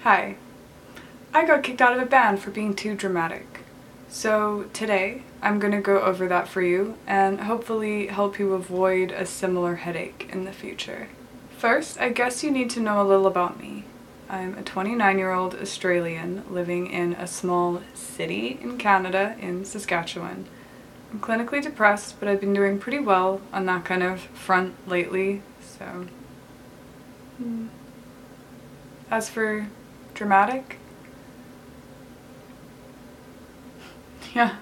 Hi. I got kicked out of a band for being too dramatic. So today, I'm gonna go over that for you and hopefully help you avoid a similar headache in the future. First, I guess you need to know a little about me. I'm a 29-year-old Australian living in a small city in Canada in Saskatchewan. I'm clinically depressed, but I've been doing pretty well on that kind of front lately, so... As for dramatic? Yeah,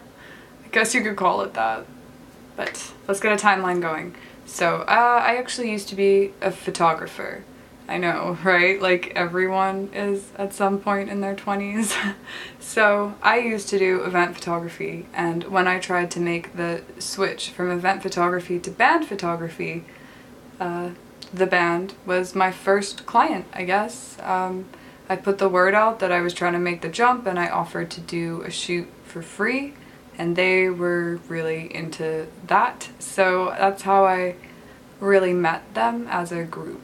I guess you could call it that. But let's get a timeline going. So, I actually used to be a photographer. I know, right? Like everyone is at some point in their 20s. So I used to do event photography, and when I tried to make the switch from event photography to band photography, the band was my first client, I guess. I put the word out that I was trying to make the jump, and I offered to do a shoot for free, and they were really into that. So that's how I really met them as a group.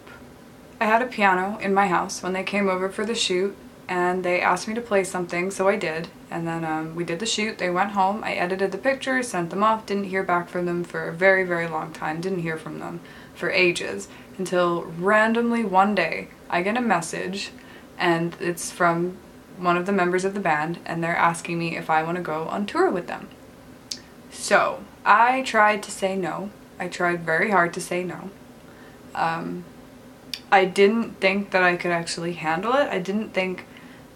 I had a piano in my house when they came over for the shoot, and they asked me to play something, so I did. And then we did the shoot, they went home, I edited the pictures, sent them off, didn't hear back from them for a very, very long time, didn't hear from them for ages, until randomly one day I get a message, and it's from one of the members of the band, and they're asking me if I want to go on tour with them. So I tried to say no. I tried very hard to say no. I didn't think that I could actually handle it. I didn't think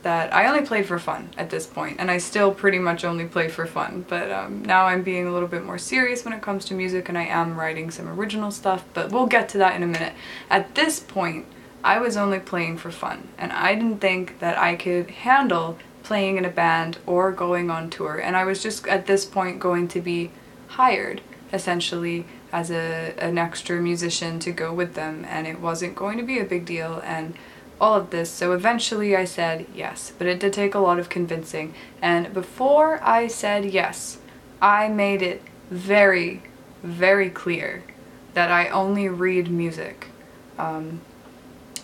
that... I only played for fun at this point, and I still pretty much only play for fun, but now I'm being a little bit more serious when it comes to music, and I am writing some original stuff, but we'll get to that in a minute. At this point, I was only playing for fun, and I didn't think that I could handle playing in a band or going on tour, and I was just at this point going to be hired, essentially, as an extra musician to go with them, and it wasn't going to be a big deal and all of this. So eventually I said yes, but it did take a lot of convincing, and before I said yes, I made it very, very clear that I only read music.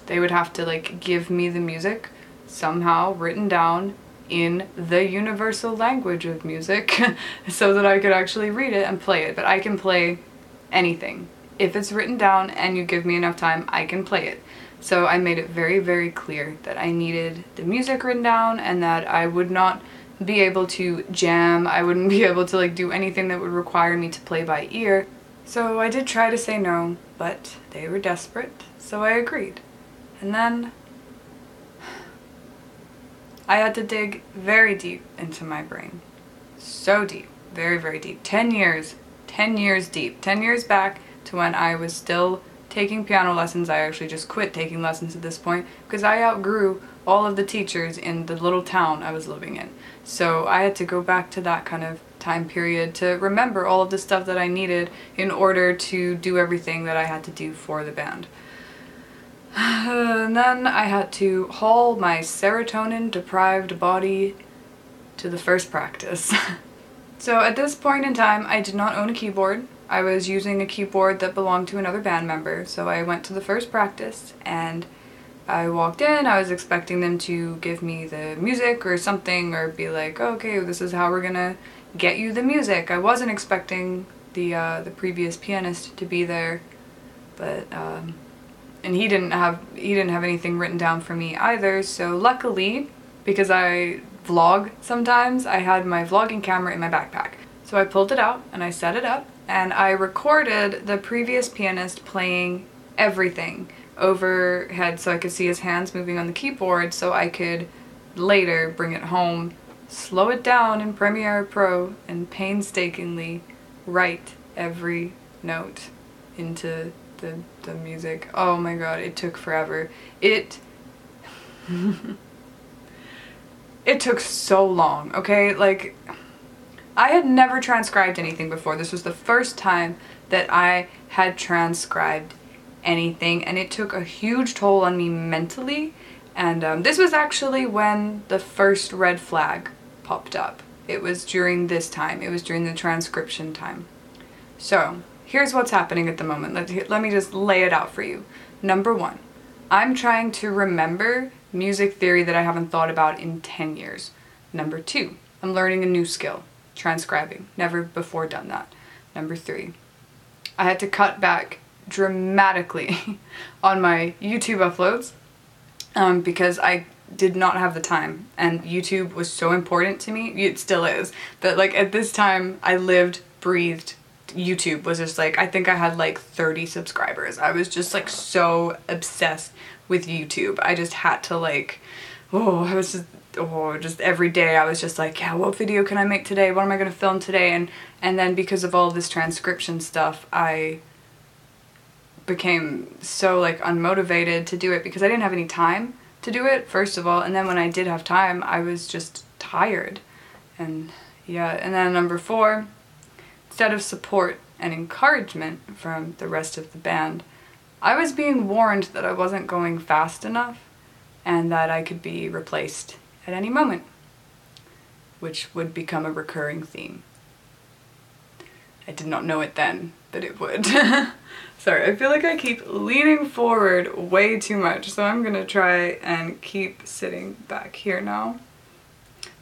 They would have to like give me the music somehow written down in the universal language of music so that I could actually read it and play it. But I can play anything. If it's written down and you give me enough time, I can play it. So I made it very, very clear that I needed the music written down and that I would not be able to jam. I wouldn't be able to like do anything that would require me to play by ear. So I did try to say no, but they were desperate, so I agreed. And then I had to dig very deep into my brain. So deep. Very, very deep. 10 years deep. 10 years back to when I was still taking piano lessons. I actually just quit taking lessons at this point because I outgrew all of the teachers in the little town I was living in. So I had to go back to that kind of time period to remember all of the stuff that I needed in order to do everything that I had to do for the band. And then I had to haul my serotonin-deprived body to the first practice. So at this point in time, I did not own a keyboard. I was using a keyboard that belonged to another band member, so I went to the first practice, and I walked in. I was expecting them to give me the music or something, or be like, okay, this is how we're gonna get you the music. I wasn't expecting the previous pianist to be there, but and he didn't have anything written down for me either. So luckily, because I vlog sometimes, I had my vlogging camera in my backpack. So I pulled it out and I set it up, and I recorded the previous pianist playing everything overhead so I could see his hands moving on the keyboard, so I could later bring it home, slow it down in Premiere Pro, and painstakingly write every note into the music. Oh my god, it took forever. It took so long, okay? Like, I had never transcribed anything before. This was the first time that I had transcribed anything, and it took a huge toll on me mentally. And this was actually when the first red flag popped up. It was during this time. It was during the transcription time. So here's what's happening at the moment. Let me just lay it out for you. Number one, I'm trying to remember music theory that I haven't thought about in 10 years. Number 2, I'm learning a new skill, transcribing. Never before done that. Number 3, I had to cut back dramatically on my YouTube uploads because I did not have the time, and YouTube was so important to me. It still is, but like at this time I lived, breathed YouTube. Was just like, I think I had like 30 subscribers. I was just like so obsessed with YouTube. I just had to like, just every day I was just like, yeah, what video can I make today? What am I gonna film today? And then because of all this transcription stuff, I became so like unmotivated to do it because I didn't have any time to do it, first of all, and then when I did have time, I was just tired. And yeah, and then number 4, instead of support and encouragement from the rest of the band, I was being warned that I wasn't going fast enough and that I could be replaced at any moment, which would become a recurring theme. I did not know it then, but it would. Sorry, I feel like I keep leaning forward way too much, so I'm gonna try and keep sitting back here now.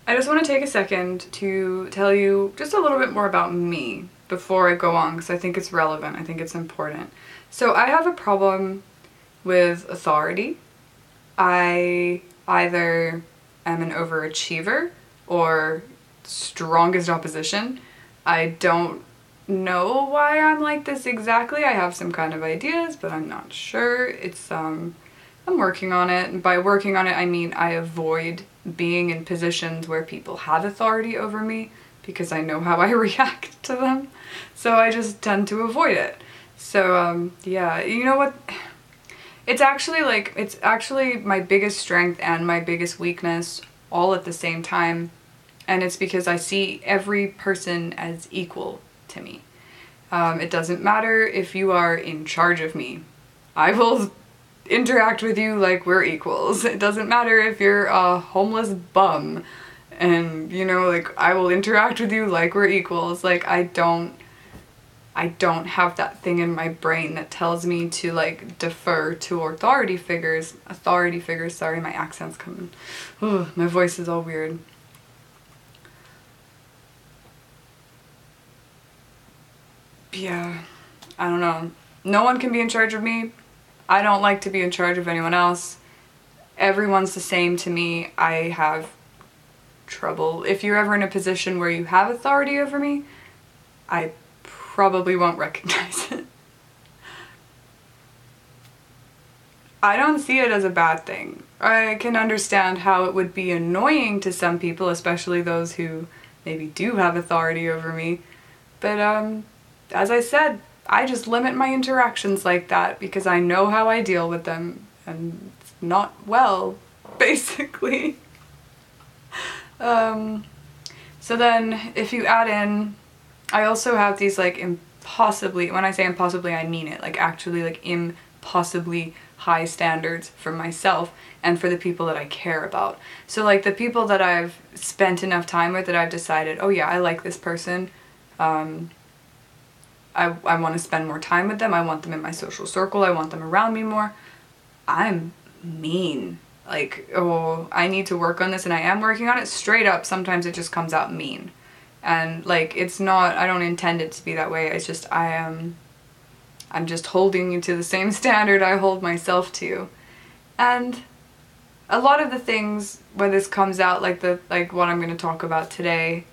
I just want to take a second to tell you just a little bit more about me before I go on, because I think it's relevant, I think it's important. So I have a problem with authority. I either am an overachiever or strongest opposition. I don't know why I'm like this exactly. I have some kind of ideas, but I'm not sure. It's I'm working on it, and by working on it I mean I avoid being in positions where people have authority over me because I know how I react to them. So I just tend to avoid it. So yeah, you know what? It's actually my biggest strength and my biggest weakness all at the same time, and it's because I see every person as equal to me. It doesn't matter if you are in charge of me. I will interact with you like we're equals. It doesn't matter if you're a homeless bum, and you know, like, I will interact with you like we're equals. Like, I don't have that thing in my brain that tells me to like defer to authority figures, sorry, my accent's coming. Ooh, my voice is all weird. Yeah, I don't know. No one can be in charge of me. I don't like to be in charge of anyone else. Everyone's the same to me. I have trouble. If you're ever in a position where you have authority over me, I probably won't recognize it. I don't see it as a bad thing. I can understand how it would be annoying to some people, especially those who maybe do have authority over me. But as I said, I just limit my interactions like that because I know how I deal with them, and it's not well, basically. So then if you add in, I also have these like impossibly, when I say impossibly I mean it, like actually like impossibly high standards for myself and for the people that I care about. So like the people that I've spent enough time with that I've decided, oh yeah, I like this person, I want to spend more time with them, I want them in my social circle, I want them around me more. I'm mean. Like, oh, I need to work on this, and I am working on it. Straight up, sometimes it just comes out mean. And like, it's not, I don't intend it to be that way, it's just I'm just holding you to the same standard I hold myself to. And a lot of the things where this comes out, like what I'm going to talk about today,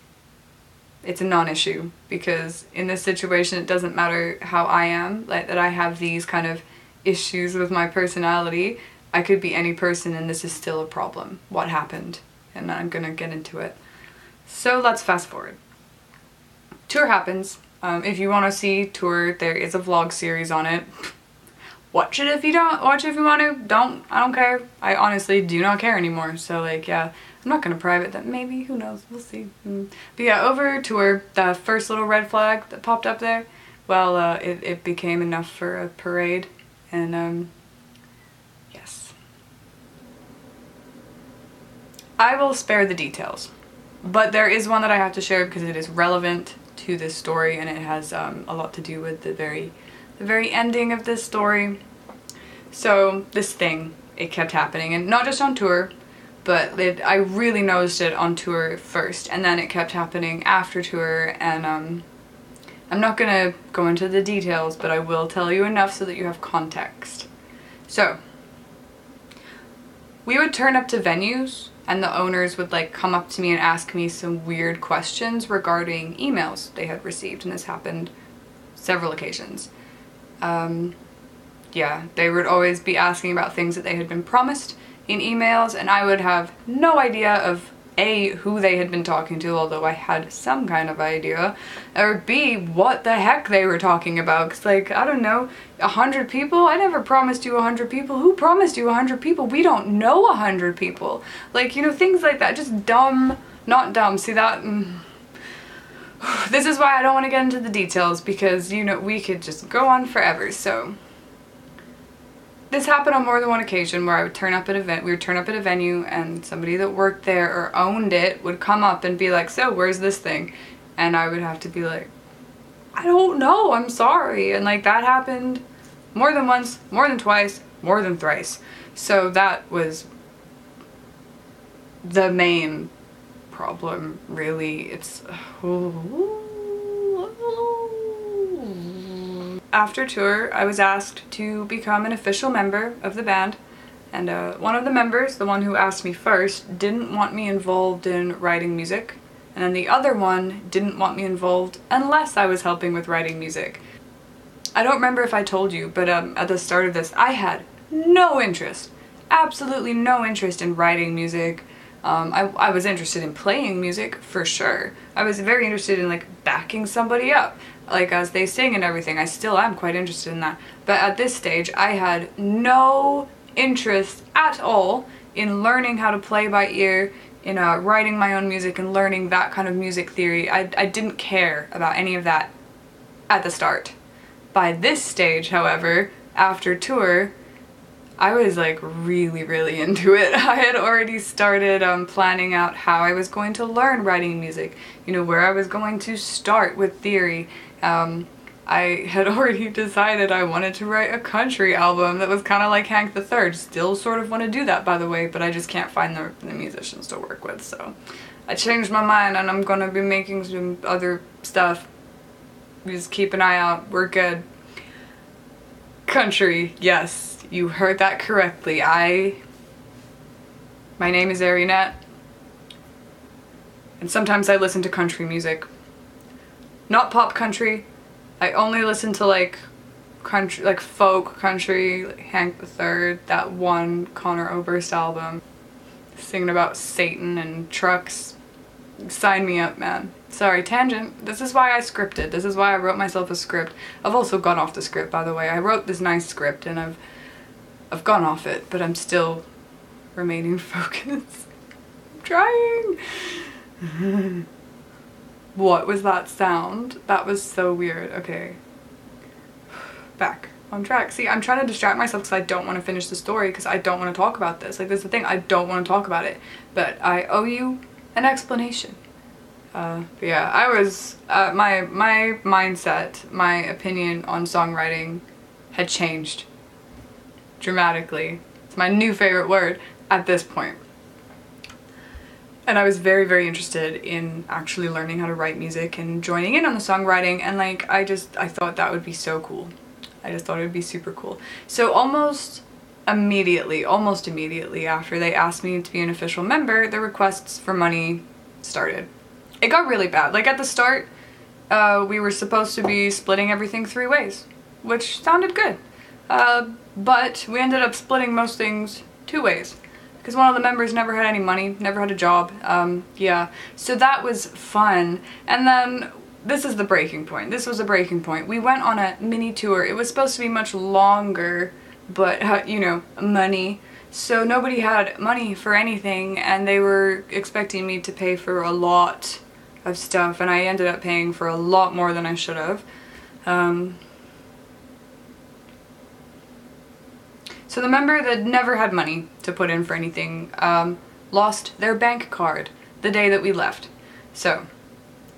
it's a non-issue, because in this situation it doesn't matter how I am, like that I have these kind of issues with my personality. I could be any person and this is still a problem. What happened? And I'm gonna get into it. So let's fast forward. Tour happens. If you want to see Tour, there is a vlog series on it. Watch it if you don't. Watch it if you want to. Don't. I don't care. I honestly do not care anymore. So like, yeah, I'm not gonna private that. Maybe, who knows? We'll see. But yeah, over Tour, the first little red flag that popped up there, well, it became enough for a parade, and yes. I will spare the details, but there is one that I have to share because it is relevant to this story, and it has a lot to do with the very ending of this story. So this thing it kept happening, and not just on tour, but I really noticed it on tour first, and then it kept happening after tour, and I'm not gonna go into the details, but I will tell you enough so that you have context. So, we would turn up to venues, and the owners would like come up to me and ask me some weird questions regarding emails they had received, and this happened several occasions. Yeah, they would always be asking about things that they had been promised in emails, and I would have no idea of A, who they had been talking to, although I had some kind of idea, or B, what the heck they were talking about, because like, I don't know, 100 people? I never promised you 100 people. Who promised you 100 people? We don't know 100 people. Like, you know, things like that, just dumb, not dumb, see that? This is why I don't want to get into the details, because, you know, we could just go on forever, so. This happened on more than one occasion where I would turn up at we would turn up at a venue, and somebody that worked there or owned it would come up and be like, so where's this thing? And I would have to be like, I don't know, I'm sorry. And like that happened more than once, more than twice, more than thrice. So that was the main problem, really. It's after tour, I was asked to become an official member of the band, and one of the members, the one who asked me first, didn't want me involved in writing music, and then the other one didn't want me involved unless I was helping with writing music. I don't remember if I told you, but at the start of this, I had no interest, absolutely no interest in writing music. I was interested in playing music, for sure. I was very interested in like backing somebody up, like as they sing and everything. I still am quite interested in that. But at this stage, I had no interest at all in learning how to play by ear, in writing my own music and learning that kind of music theory. I didn't care about any of that at the start. By this stage, however, after tour, I was like really, really into it. I had already started planning out how I was going to learn writing music, you know, where I was going to start with theory. I had already decided I wanted to write a country album that was kind of like Hank III. Still sort of want to do that, by the way, but I just can't find the musicians to work with, so I changed my mind and I'm gonna be making some other stuff. Just keep an eye out. We're good. Country, yes. You heard that correctly. My name is Arienette, and sometimes I listen to country music. Not pop country. I only listen to like country, like folk country, like Hank III, that one Conor Oberst album, singing about Satan and trucks. Sign me up, man. Sorry, tangent. This is why I scripted. This is why I wrote myself a script. I've also gone off the script, by the way. I wrote this nice script and I've gone off it, but I'm still remaining focused. I'm trying. What was that sound? That was so weird. Okay. Back on track. See, I'm trying to distract myself because I don't want to finish the story because I don't want to talk about this. Like, that's the thing. I don't want to talk about it. But I owe you an explanation. But yeah, I was, my mindset, my opinion on songwriting had changed dramatically. It's my new favorite word at this point. And I was very, very interested in actually learning how to write music and joining in on the songwriting, and like I thought that would be so cool. I just thought it would be super cool. So almost immediately after they asked me to be an official member, the requests for money started. It got really bad. Like at the start, we were supposed to be splitting everything 3 ways, which sounded good. But we ended up splitting most things 2 ways because one of the members never had any money, never had a job. Yeah, so that was fun. And then this is the breaking point. This was a breaking point. We went on a mini tour. It was supposed to be much longer, but you know, money. So nobody had money for anything, and they were expecting me to pay for a lot of stuff, and I ended up paying for a lot more than I should have. So the member that never had money to put in for anything lost their bank card the day that we left. So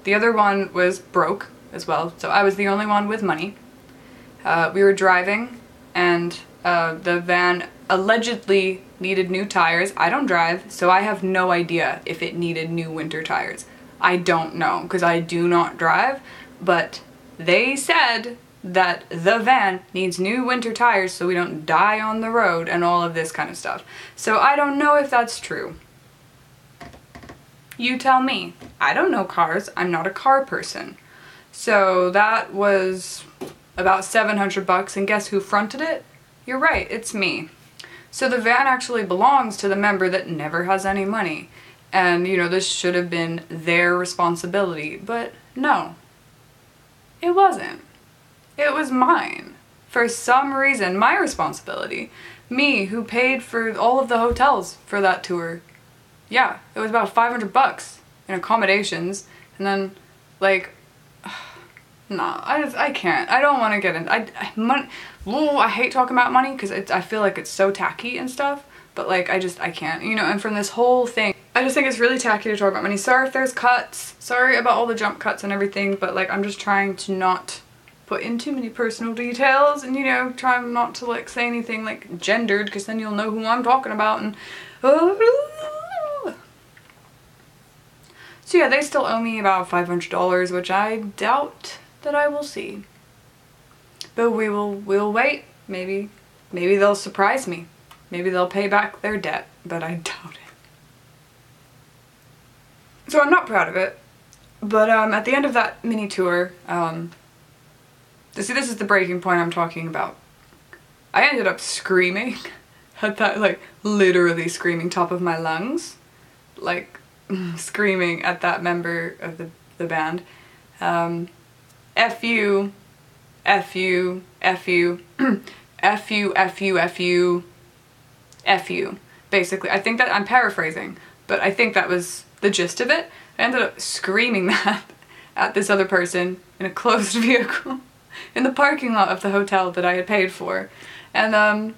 the other one was broke as well, so I was the only one with money. We were driving, and The van allegedly needed new tires. I don't drive, so I have no idea if it needed new winter tires. I don't know, because I do not drive, but they said that the van needs new winter tires so we don't die on the road and all of this kind of stuff. So I don't know if that's true. You tell me. I don't know cars. I'm not a car person. So that was about $700, and guess who fronted it? You're right, it's me. So the van actually belongs to the member that never has any money. And, you know, this should have been their responsibility, but no. It wasn't. It was mine. For some reason, my responsibility. Me, who paid for all of the hotels for that tour. Yeah, it was about $500 in accommodations, and then, like, no, I can't. I don't want to get in. I hate talking about money because I feel like it's so tacky and stuff, but like I can't, you know. And from this whole thing, I just think it's really tacky to talk about money. Sorry if there's cuts. Sorry about all the jump cuts and everything, but like I'm just trying to not put in too many personal details, and you know, try not to like say anything like gendered, because then you'll know who I'm talking about. And so yeah, they still owe me about $500, which I doubt that I will see. But we'll wait. Maybe they'll surprise me. Maybe they'll pay back their debt, but I doubt it. So I'm not proud of it. But at the end of that mini tour, see, this is the breaking point I'm talking about. I ended up screaming at that, like literally screaming top of my lungs, like screaming at that member of the band. F you, F you, F you, F you, F you, F you, F you. Basically, I think that, I'm paraphrasing, but I think that was the gist of it. I ended up screaming that at this other person in a closed vehicle in the parking lot of the hotel that I had paid for. And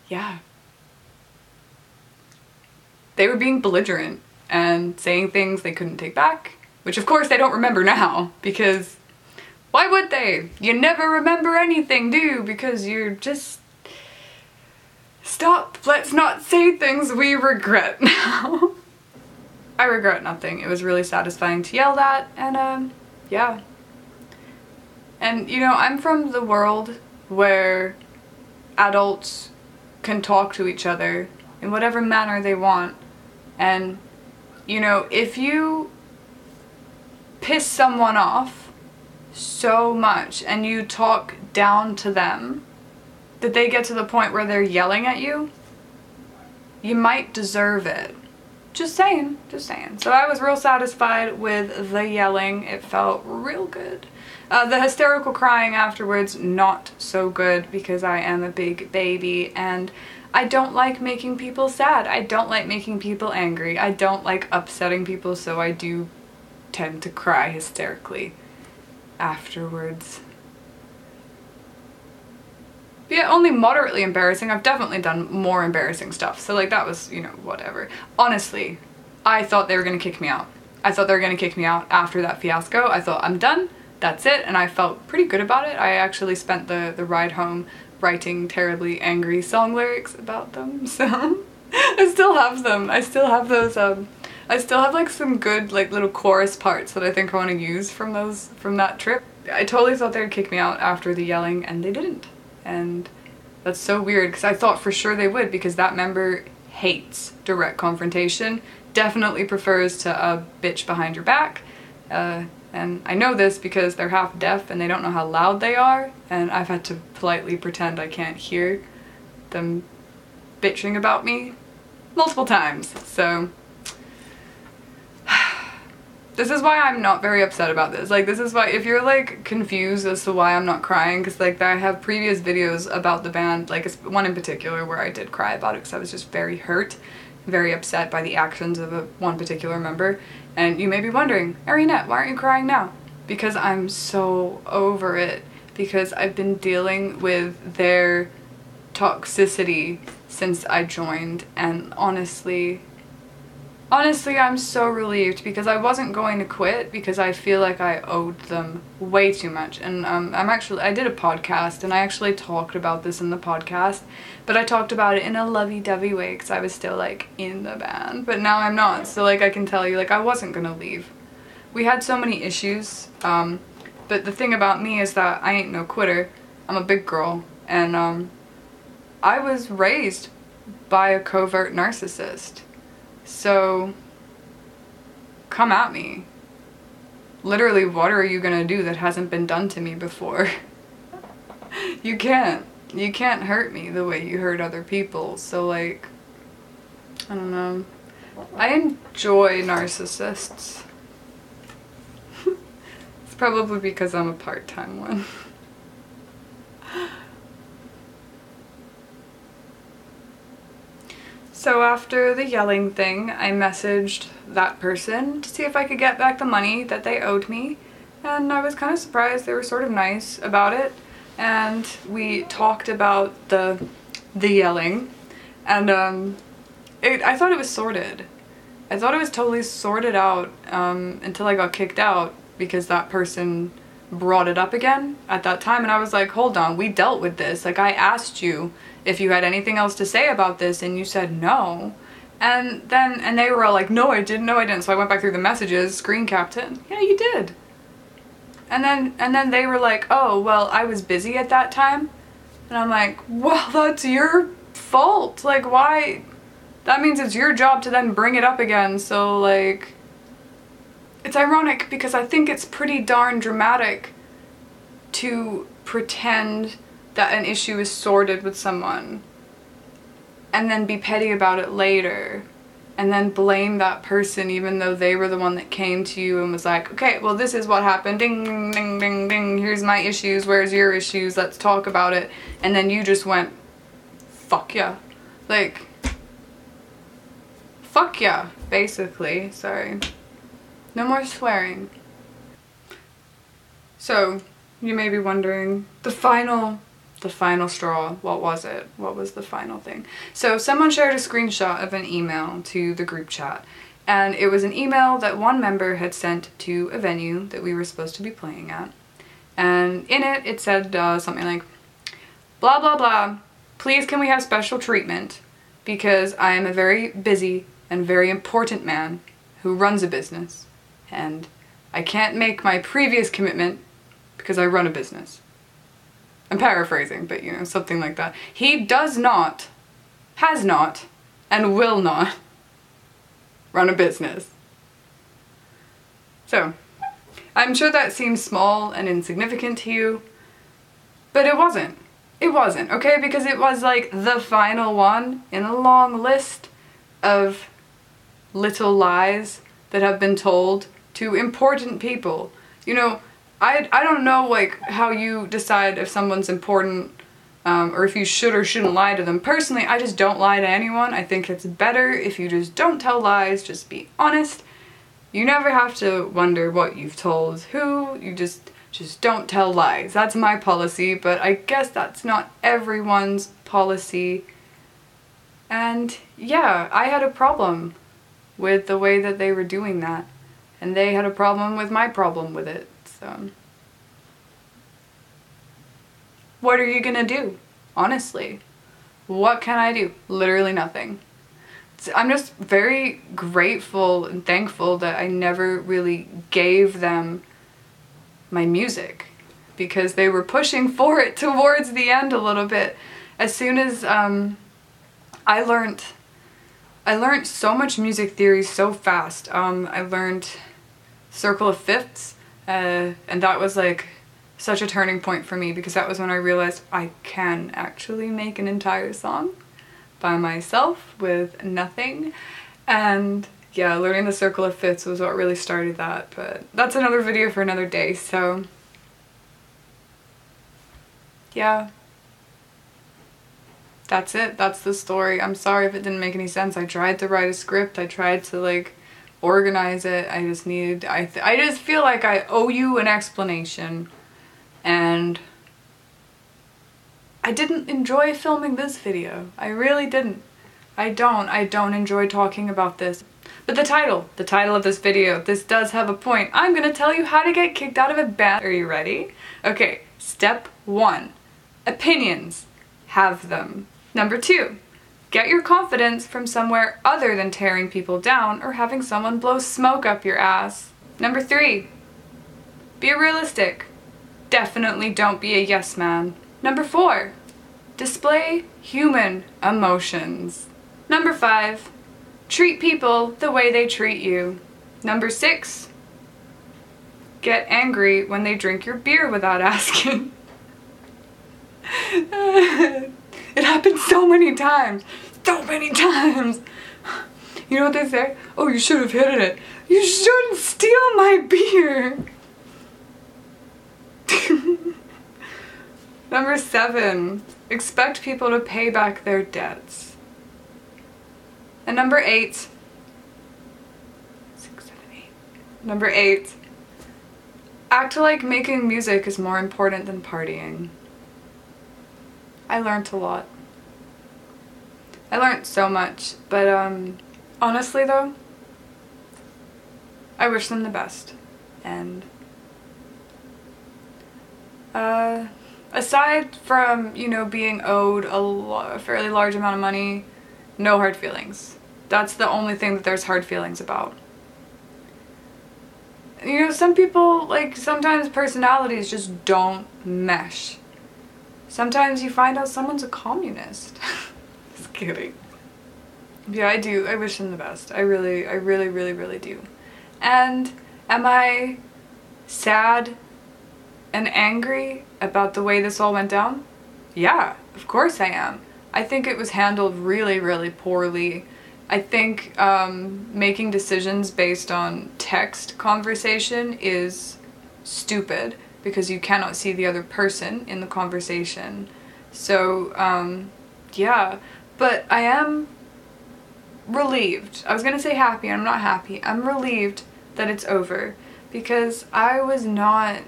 yeah. They were being belligerent and saying things they couldn't take back, which of course they don't remember now, because why would they? You never remember anything, do you? Because you're just... Stop, let's not say things we regret now. I regret nothing. It was really satisfying to yell that, and yeah. And you know, I'm from the world where adults can talk to each other in whatever manner they want. And, you know, if you piss someone off so much and you talk down to them that they get to the point where they're yelling at you, you might deserve it. Just saying, just saying. So I was real satisfied with the yelling. It felt real good. The hysterical crying afterwards, not so good, because I am a big baby and I don't like making people sad. I don't like making people angry. I don't like upsetting people, so I do tend to cry hysterically afterwards. But yeah, only moderately embarrassing. I've definitely done more embarrassing stuff, so like that was, you know, whatever. Honestly, I thought they were gonna kick me out. I thought they were gonna kick me out after that fiasco. I thought, I'm done, that's it, and I felt pretty good about it. I actually spent the ride home writing terribly angry song lyrics about them, so I still have them. I still have those, I still have like some good like little chorus parts that I think I want to use from that trip. I totally thought they would kick me out after the yelling, and they didn't. And that's so weird, because I thought for sure they would, because that member hates direct confrontation, definitely prefers to bitch behind your back. And I know this because they're half deaf and they don't know how loud they are, and I've had to politely pretend I can't hear them bitching about me multiple times. So this is why I'm not very upset about this. Like, this is why, if you're like confused as to why I'm not crying, because like I have previous videos about the band, like it's one in particular where I did cry about it because I was just very hurt, very upset by the actions of one particular member. And you may be wondering, Arienette, why aren't you crying now? Because I'm so over it. Because I've been dealing with their toxicity since I joined, and honestly, Honestly, I'm so relieved because I wasn't going to quit because I feel like I owed them way too much. And I did a podcast and I actually talked about this in the podcast, but I talked about it in a lovey-dovey way because I was still like in the band, but now I'm not. So like I can tell you, like I wasn't gonna leave. We had so many issues, but the thing about me is that I ain't no quitter. I'm a big girl, and I was raised by a covert narcissist. So, come at me. Literally, what are you gonna do that hasn't been done to me before? You can't. You can't hurt me the way you hurt other people. So like, I don't know. I enjoy narcissists. It's probably because I'm a part-time one. So after the yelling thing, I messaged that person to see if I could get back the money that they owed me, and I was kind of surprised. They were sort of nice about it, and we talked about the yelling, and I thought it was sorted. I thought it was totally sorted out until I got kicked out because that person brought it up again at that time, and I was like, hold on, we dealt with this. Like, I asked you if you had anything else to say about this and you said no. And they were all like, no I didn't. So I went back through the messages, screen capped it. Yeah, you did. And then they were like, oh well, I was busy at that time. And I'm like, well, that's your fault. Like, why? That means it's your job to then bring it up again. So like, it's ironic because I think it's pretty darn dramatic to pretend that an issue is sorted with someone and then be petty about it later and then blame that person even though they were the one that came to you and was like, okay, well, this is what happened, ding ding ding ding ding, here's my issues, where's your issues, let's talk about it. And then you just went, fuck yeah. Like, fuck yeah, basically. Sorry, no more swearing. So you may be wondering, the final straw, what was it? What was the final thing? So someone shared a screenshot of an email to the group chat, and it was an email that one member had sent to a venue that we were supposed to be playing at. And in it, it said something like, blah blah blah, please can we have special treatment because I am a very busy and very important man who runs a business, and I can't make my previous commitment because I run a business. I'm paraphrasing, but you know, something like that. He does not, has not, and will not run a business. So, I'm sure that seems small and insignificant to you, but it wasn't. It wasn't, okay? Because it was like the final one in a long list of little lies that have been told to important people. You know, I don't know like how you decide if someone's important or if you should or shouldn't lie to them. Personally, I just don't lie to anyone. I think it's better if you just don't tell lies, just be honest. You never have to wonder what you've told who, you just don't tell lies. That's my policy, but I guess that's not everyone's policy. And yeah, I had a problem with the way that they were doing that, and they had a problem with my problem with it. So, what are you gonna do? Honestly, what can I do? Literally nothing. I'm just very grateful and thankful that I never really gave them my music because they were pushing for it towards the end a little bit. As soon as I learned so much music theory so fast. I learned circle of fifths, and that was like such a turning point for me because that was when I realized I can actually make an entire song by myself with nothing. And yeah, learning the circle of fifths was what really started that, but that's another video for another day. So yeah, that's it. That's the story. I'm sorry if it didn't make any sense. I tried to write a script. I tried to like organize it. I just needed, I just feel like I owe you an explanation, and I didn't enjoy filming this video. I really didn't. I don't enjoy talking about this. But the title of this video, this does have a point. I'm gonna tell you how to get kicked out of a band. Are you ready? Okay, step 1. Opinions. Have them. Number 2. Get your confidence from somewhere other than tearing people down or having someone blow smoke up your ass. Number 3. Be realistic. Definitely don't be a yes man. Number 4. Display human emotions. Number 5. Treat people the way they treat you. Number 6. Get angry when they drink your beer without asking. It happens so many times. So many times. You know what they say? Oh, you should have hidden it. You shouldn't steal my beer. Number 7. Expect people to pay back their debts. And number 8. 6, 7, 8. Number 8. Act like making music is more important than partying. I learned a lot. I learned so much, but honestly though, I wish them the best. And aside from, you know, being owed a fairly large amount of money, no hard feelings. That's the only thing that there's hard feelings about. You know, some people, like, sometimes personalities just don't mesh. Sometimes you find out someone's a communist. Just kidding. Yeah, I do. I wish them the best. I really, really do. And am I sad and angry about the way this all went down? Yeah, of course I am. I think it was handled really poorly. I think making decisions based on text conversation is stupid because you cannot see the other person in the conversation. So, yeah. But I am relieved. I was gonna say happy, and I'm not happy. I'm relieved that it's over because I was not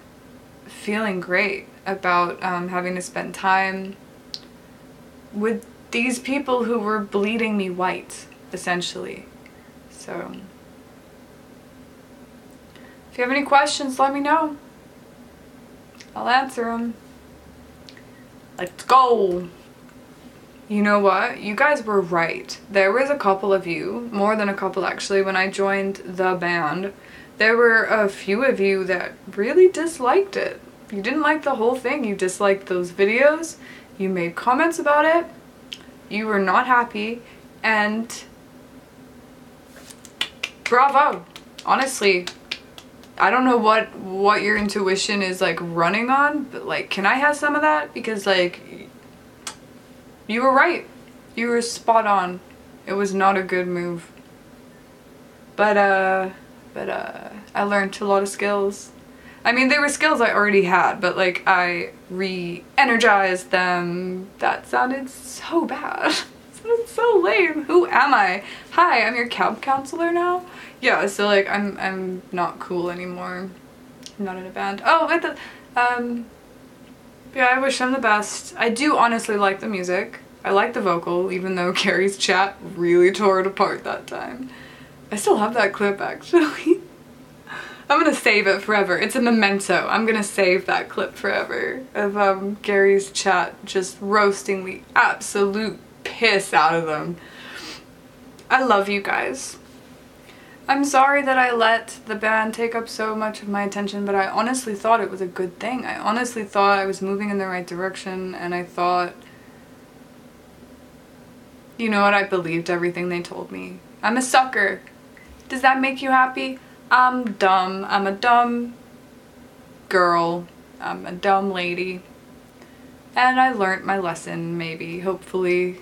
feeling great about having to spend time with these people who were bleeding me white, essentially. So, if you have any questions, let me know. I'll answer them. Let's go! You know what? You guys were right. There was a couple of you, more than a couple actually, when I joined the band. There were a few of you that really disliked it. You didn't like the whole thing. You disliked those videos. You made comments about it. You were not happy. And bravo. Honestly, I don't know what your intuition is like running on, but like, can I have some of that? Because like, you were right. You were spot on. It was not a good move. But I learned a lot of skills. I mean, they were skills I already had, but like I re-energized them. That sounded so bad. It sounded so lame. Who am I? Hi, I'm your camp counselor now? Yeah, so like I'm not cool anymore. I'm not in a band. Oh, I thought yeah, I wish them the best. I do honestly like the music. I like the vocal, even though Carrie's chat really tore it apart that time. I still have that clip actually. I'm gonna save it forever. It's a memento. I'm gonna save that clip forever of Gary's chat just roasting the absolute piss out of them. I love you guys. I'm sorry that I let the band take up so much of my attention, but I honestly thought it was a good thing. I honestly thought I was moving in the right direction, and I thought, you know what, I believed everything they told me. I'm a sucker. Does that make you happy? I'm dumb. I'm a dumb girl. I'm a dumb lady. And I learned my lesson, maybe, hopefully.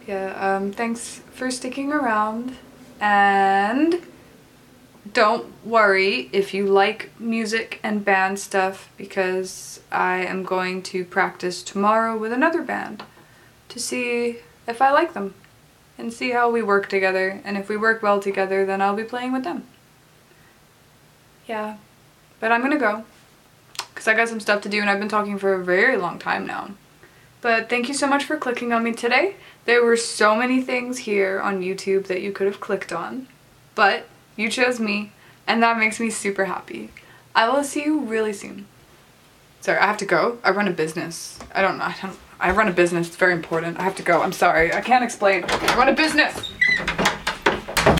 Yeah, thanks for sticking around. And don't worry if you like music and band stuff, because I am going to practice tomorrow with another band to see if I like them. And see how we work together, and if we work well together, then I'll be playing with them. Yeah, but I'm gonna go, because I got some stuff to do, and I've been talking for a very long time now. But thank you so much for clicking on me today. There were so many things here on YouTube that you could have clicked on, but you chose me, and that makes me super happy. I will see you really soon. Sorry, I have to go. I run a business. I run a business. It's very important. I have to go. I'm sorry. I can't explain. I run a business!